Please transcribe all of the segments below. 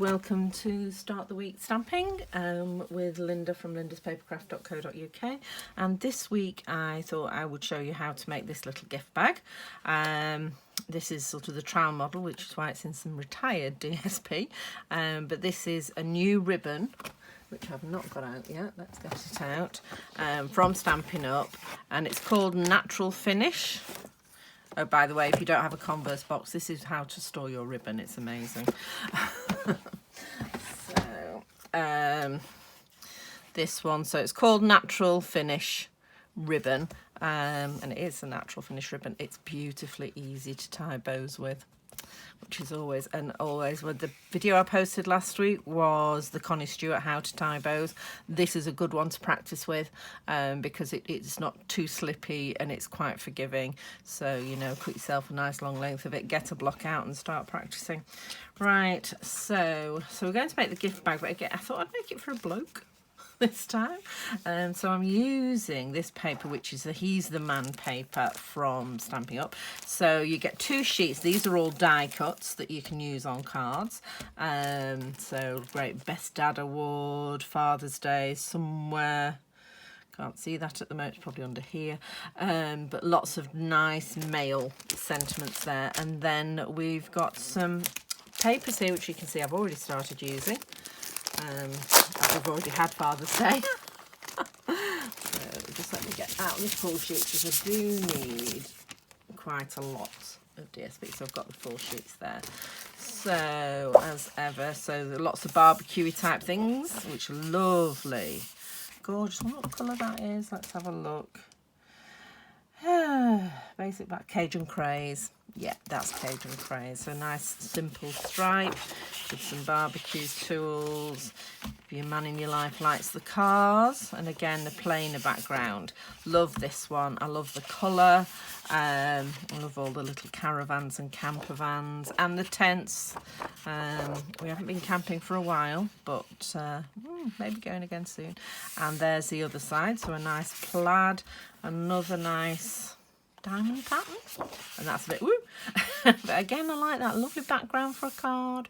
welcome to Start the Week Stamping with Linda from lindaspapercraft.co.uk, and this week I thought I would show you how to make this little gift bag. This is sort of the trial model, which is why it's in some retired DSP, but this is a new ribbon which I've not got out yet. Let's get it out, from Stampin' Up, and it's called Natural Finish. Oh, by the way, if you don't have a Converse box, this is how to store your ribbon. It's amazing. This one, so it's called Natural Finish Ribbon, and it is a natural finish ribbon. It's beautifully easy to tie bows with, which is always, well, the video I posted last week was the Connie Stewart how to tie bows. This is a good one to practice with, because it's not too slippy and it's quite forgiving. So, you know, cut yourself a nice long length of it, get a block out and start practicing. Right, so we're going to make the gift bag, but again, I thought I'd make it for a bloke this time. So I'm using this paper, which is the He's the Man paper from Stampin' Up. So you get 2 sheets. These are all die cuts that you can use on cards. So great Best Dad Award, Father's Day, somewhere. Can't see that at the moment, it's probably under here. But lots of nice male sentiments there. And then we've got some papers here, which you can see I've already started using. We've already had Father's Day. So just let me get out the full sheets, because I do need quite a lot of DSP, so I've got the full sheets there. So as ever, so there are lots of barbecue-y type things, which are lovely. Gorgeous. What colour that is? Let's have a look. Basic black, Cajun Craze. Yeah, that's Cajun Craze. So nice simple stripe with some barbecue tools. If your man in your life likes the cars, and again the plainer background. Love this one. I love the colour. I love all the little caravans and camper vans and the tents. We haven't been camping for a while, but maybe going again soon. And there's the other side, so a nice plaid, another nice diamond pattern, and that's a bit woo. But again, I like that lovely background for a card.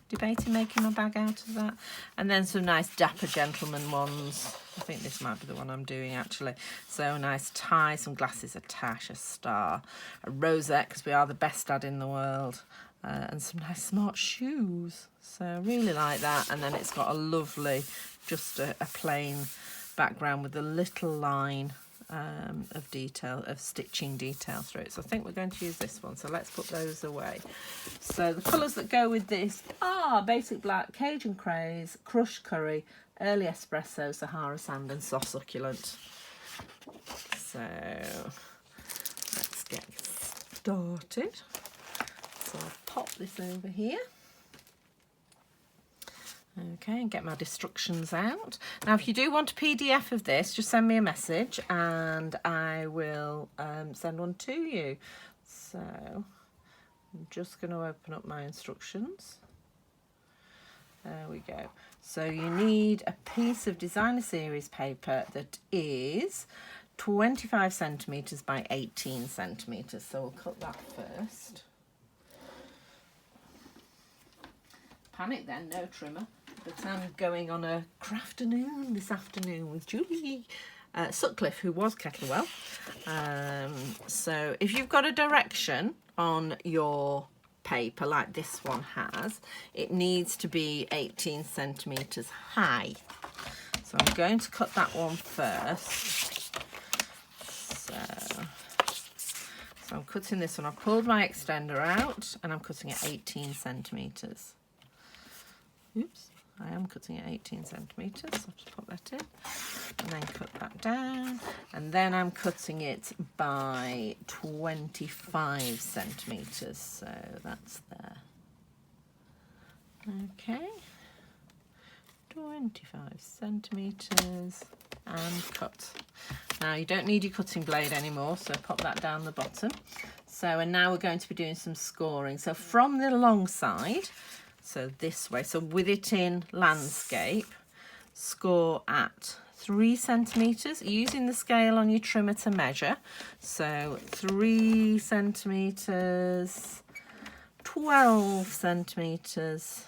Debating making a bag out of that. And then some nice Dapper Gentleman ones. I think this might be the one I'm doing actually. So a nice tie, some glasses, a tash, a star, a rosette, because we are the best dad in the world, and some nice smart shoes. So I really like that. And then it's got a lovely, just a plain background with a little line of detail, of stitching detail through it. So I think we're going to use this one, so let's put those away. So the colours that go with this are Basic Black, Cajun Craze, Crushed Curry, Early Espresso, Sahara Sand and Soft Succulent. So let's get started. So I'll pop this over here. Okay, and get my instructions out. Now, if you do want a PDF of this, just send me a message and I will send one to you. So I'm just going to open up my instructions. There we go. So you need a piece of Designer Series paper that is 25 centimetres by 18 centimetres. So we'll cut that first. Panic then, no trimmer. But I'm going on a crafternoon this afternoon with Julie Sutcliffe, who was Kettlewell. So if you've got a direction on your paper like this one has, it needs to be 18 centimetres high. So I'm going to cut that one first. So I'm cutting this one. I've pulled my extender out and I'm cutting at 18 centimetres. Oops. I am cutting at 18 centimetres, so I'll just pop that in and then cut that down, and then I'm cutting it by 25 centimetres, so that's there. Okay, 25 centimetres and cut. Now you don't need your cutting blade anymore, so pop that down the bottom. So, and now we're going to be doing some scoring. So from the long side, so this way, so with it in landscape, score at 3 centimetres, using the scale on your trimmer to measure. So 3 centimetres, 12 centimetres,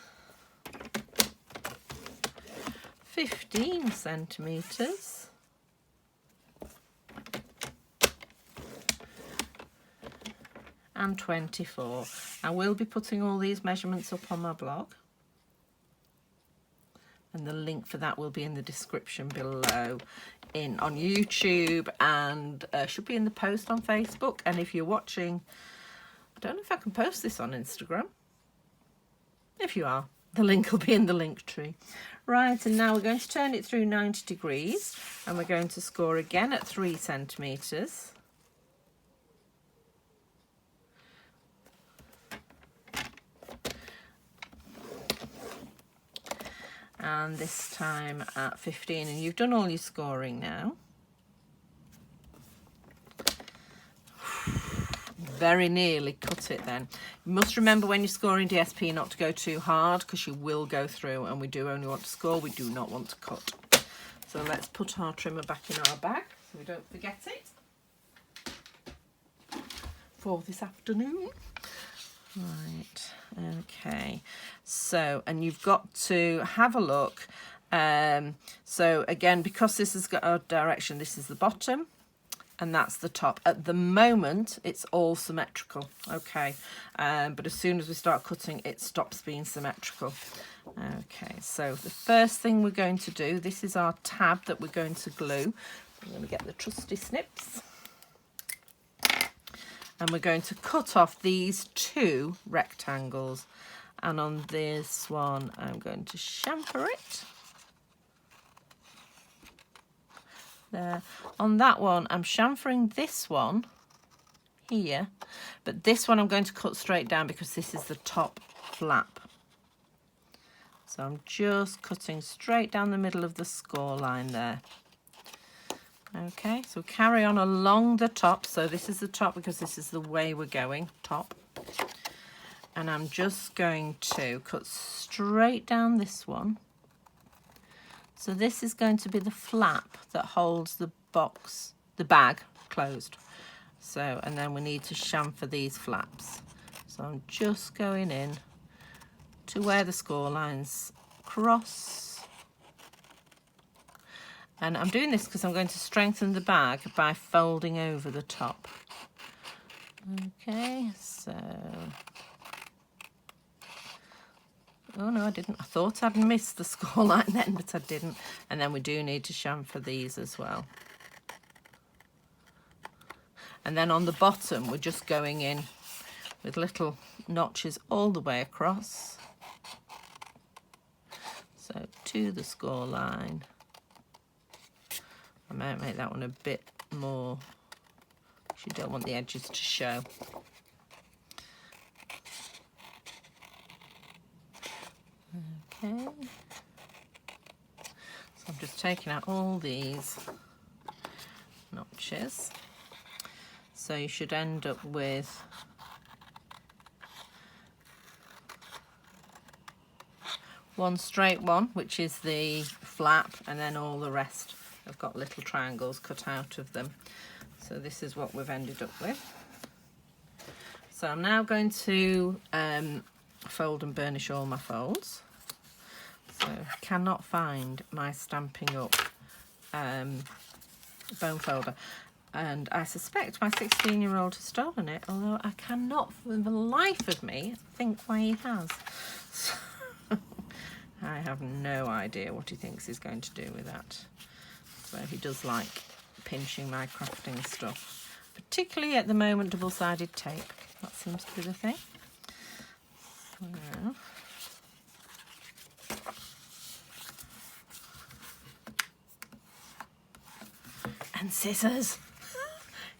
15 centimetres, and 24. I will be putting all these measurements up on my blog, and the link for that will be in the description below on YouTube, and should be in the post on Facebook. And if you're watching, I don't know if I can post this on Instagram. If you are, the link will be in the link tree. Right, and now we're going to turn it through 90 degrees, and we're going to score again at 3 centimetres. And this time at 15, and you've done all your scoring now. Very nearly cut it then. You must remember when you're scoring DSP not to go too hard, because you will go through, and we do only want to score, we do not want to cut. So let's put our trimmer back in our bag so we don't forget it for this afternoon. Right, okay, so, and you've got to have a look. So again, because this has got a direction, this is the bottom and that's the top. At the moment, it's all symmetrical, okay, but as soon as we start cutting, it stops being symmetrical. Okay, so the first thing we're going to do, this is our tab that we're going to glue. I'm going to get the trusty snips. And we're going to cut off these 2 rectangles. And on this one, I'm going to chamfer it. There. On that one, I'm chamfering this one here. But this one I'm going to cut straight down because this is the top flap. So I'm just cutting straight down the middle of the score line there. Okay, so carry on along the top. So this is the top because this is the way we're going, top. And I'm just going to cut straight down this one. So this is going to be the flap that holds the box, the bag closed. So, and then we need to chamfer these flaps. So I'm just going in to where the score lines cross. And I'm doing this because I'm going to strengthen the bag by folding over the top. Okay, so... Oh no, I didn't. I thought I'd missed the score line then, but I didn't. And then we do need to chamfer these as well. And then on the bottom, we're just going in with little notches all the way across. So to the score line. I might make that one a bit more, because you don't want the edges to show. Okay. So I'm just taking out all these notches. So you should end up with one straight one, which is the flap, and then all the rest have got little triangles cut out of them. So this is what we've ended up with. So I'm now going to fold and burnish all my folds. So I cannot find my Stampin' Up bone folder, and I suspect my 16-year-old has stolen it, although I cannot for the life of me think why he has. So I have no idea what he thinks he's going to do with that. So he does like pinching my crafting stuff, particularly at the moment double-sided tape. That seems to be the thing. So, and scissors.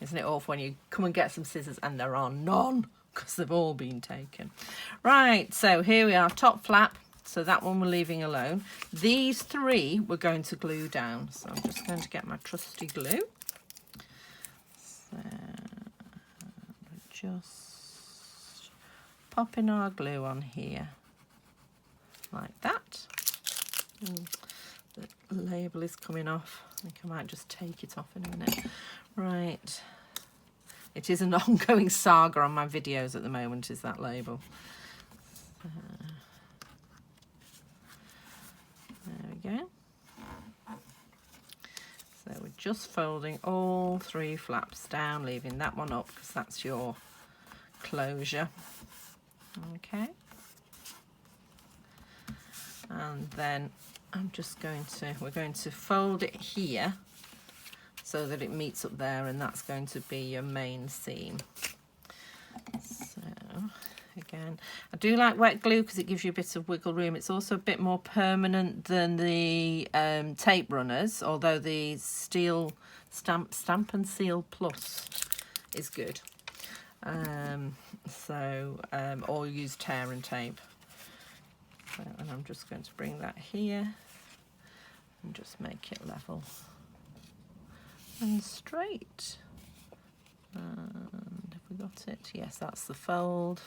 Isn't it awful when you come and get some scissors and there are none because they've all been taken. Right, so here we are, top flap. So that one we're leaving alone. These 3 we're going to glue down. So I'm just going to get my trusty glue. So just popping our glue on here like that. The label is coming off. I think I might just take it off in a minute. Right, It is an ongoing saga on my videos at the moment, is that label. There we go. So we're just folding all 3 flaps down, leaving that one up because that's your closure. Okay. And then we're going to fold it here so that it meets up there, and that's going to be your main seam. So again, I do like wet glue because it gives you a bit of wiggle room. It's also a bit more permanent than the tape runners, although the steel Stamp and Seal Plus is good. Or use tear and tape. So, and I'm just going to bring that here and just make it level and straight. And have we got it? Yes, that's the fold.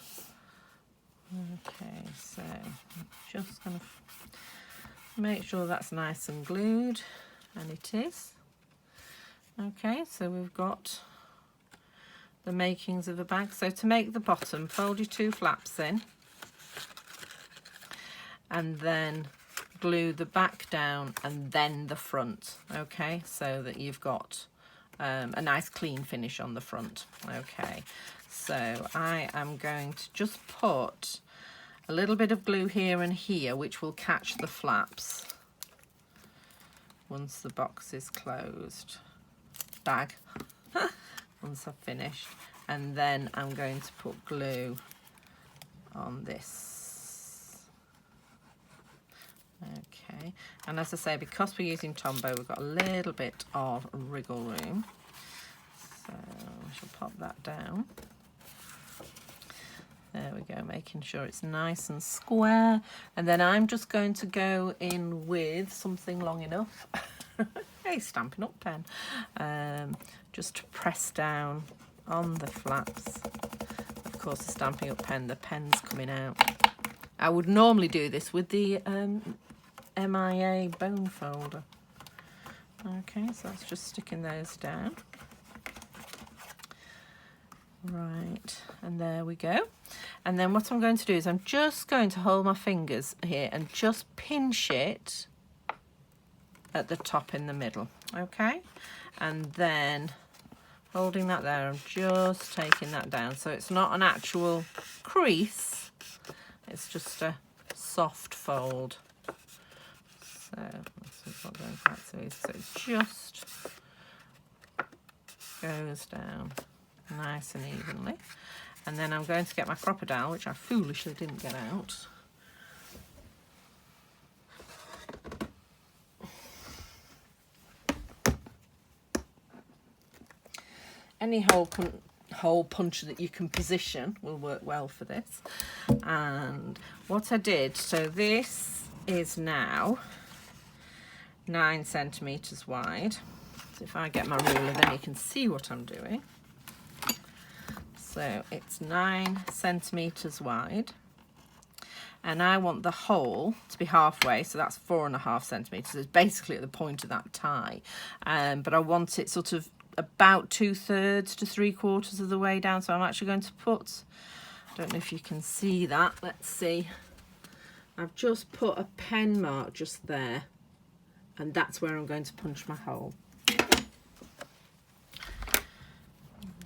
Okay, so I'm just going to make sure that's nice and glued, and it is. Okay, so we've got the makings of a bag. So to make the bottom, fold your 2 flaps in and then glue the back down and then the front, okay, so that you've got a nice clean finish on the front. Okay, so I am going to just put a little bit of glue here and here, which will catch the flaps once the box is closed. Bag. Once I've finished, and then I'm going to put glue on this. Okay, and as I say, because we're using Tombow, we've got a little bit of wriggle room, so I shall pop that down. There we go, making sure it's nice and square, and then I'm just going to go in with something long enough. Hey, Stampin' Up pen. Just to press down on the flaps. Of course, the Stampin' Up pen, the pen's coming out. I would normally do this with the MIA bone folder. Okay, so that's just sticking those down. Right, and there we go. And then what I'm going to do is I'm just going to hold my fingers here and just pinch it at the top in the middle. Okay, and then holding that there, I'm just taking that down. So it's not an actual crease, it's just a soft fold. So that's not going quite so easy. So it just goes down nice and evenly. And then I'm going to get my Crop-A-Dile, which I foolishly didn't get out. Any hole puncher that you can position will work well for this. And what I did, so this is now 9 centimeters wide. So if I get my ruler, then you can see what I'm doing. So it's 9 centimeters wide, and I want the hole to be halfway, so that's 4.5 centimeters. It's basically at the point of that tie, but I want it sort of about 2/3 to 3/4 of the way down. So I'm actually going to put, I don't know if you can see that, let's see, I've just put a pen mark just there, and that's where I'm going to punch my hole.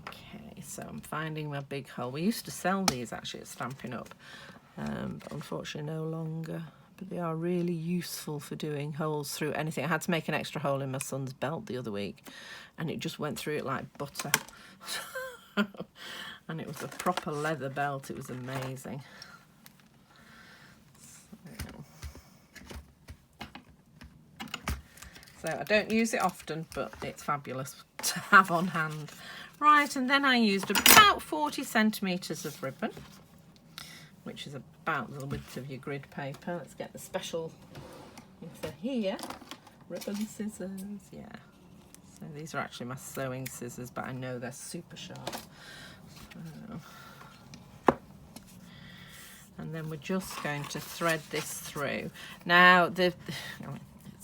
Okay, so I'm finding my big hole. We used to sell these actually at Stampin' Up, but unfortunately no longer. But they are really useful for doing holes through anything. I had to make an extra hole in my son's belt the other week, and it just went through it like butter. And it was a proper leather belt. It was amazing. So I don't use it often, but it's fabulous to have on hand. Right, and then I used about 40 centimeters of ribbon, which is about the width of your grid paper. Let's get the special for here. Ribbon scissors, yeah. So these are actually my sewing scissors, but I know they're super sharp. And then we're just going to thread this through. Now, it's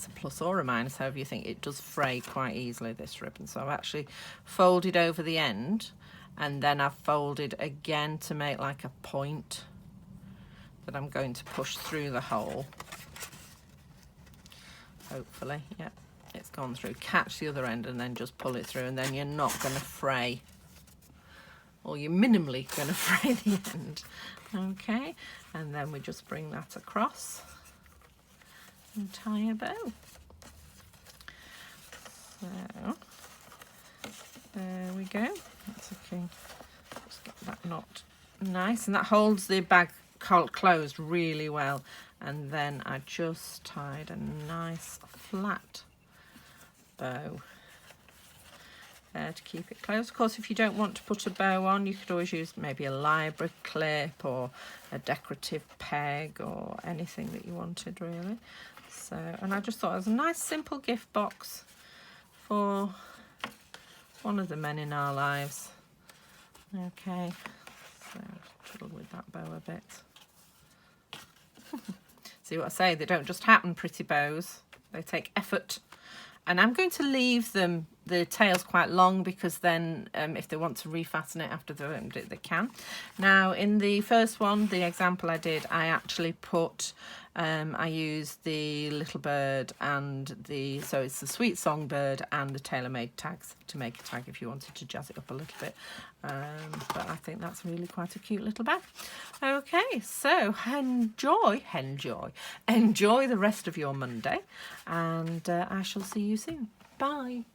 a plus or a minus, however you think. It does fray quite easily, this ribbon. So I've actually folded over the end and then I've folded again to make like a point that I'm going to push through the hole. Hopefully, yeah, it's gone through. Catch the other end and then just pull it through, and then you're not going to fray, or you're minimally going to fray the end. Okay, and then we just bring that across and tie a bow. So there we go. That's okay. Just get that knot nice, and that holds the bag closed really well. And then I just tied a nice flat bow there to keep it closed. Of course, if you don't want to put a bow on, you could always use maybe a library clip or a decorative peg or anything that you wanted, really. So, and I just thought it was a nice simple gift box for one of the men in our lives. Okay, so twiddle with that bow a bit. See what I say, they don't just happen, pretty bows, they take effort. And I'm going to leave them, the tails, quite long, because then if they want to refasten it after they can. Now, in the first one, the example I did, I actually put, I used the little bird and so it's the sweet songbird and the tailor-made tags to make a tag if you wanted to jazz it up a little bit. But I think that's really quite a cute little bag. Okay, so enjoy the rest of your Monday, and I shall see you soon. Bye.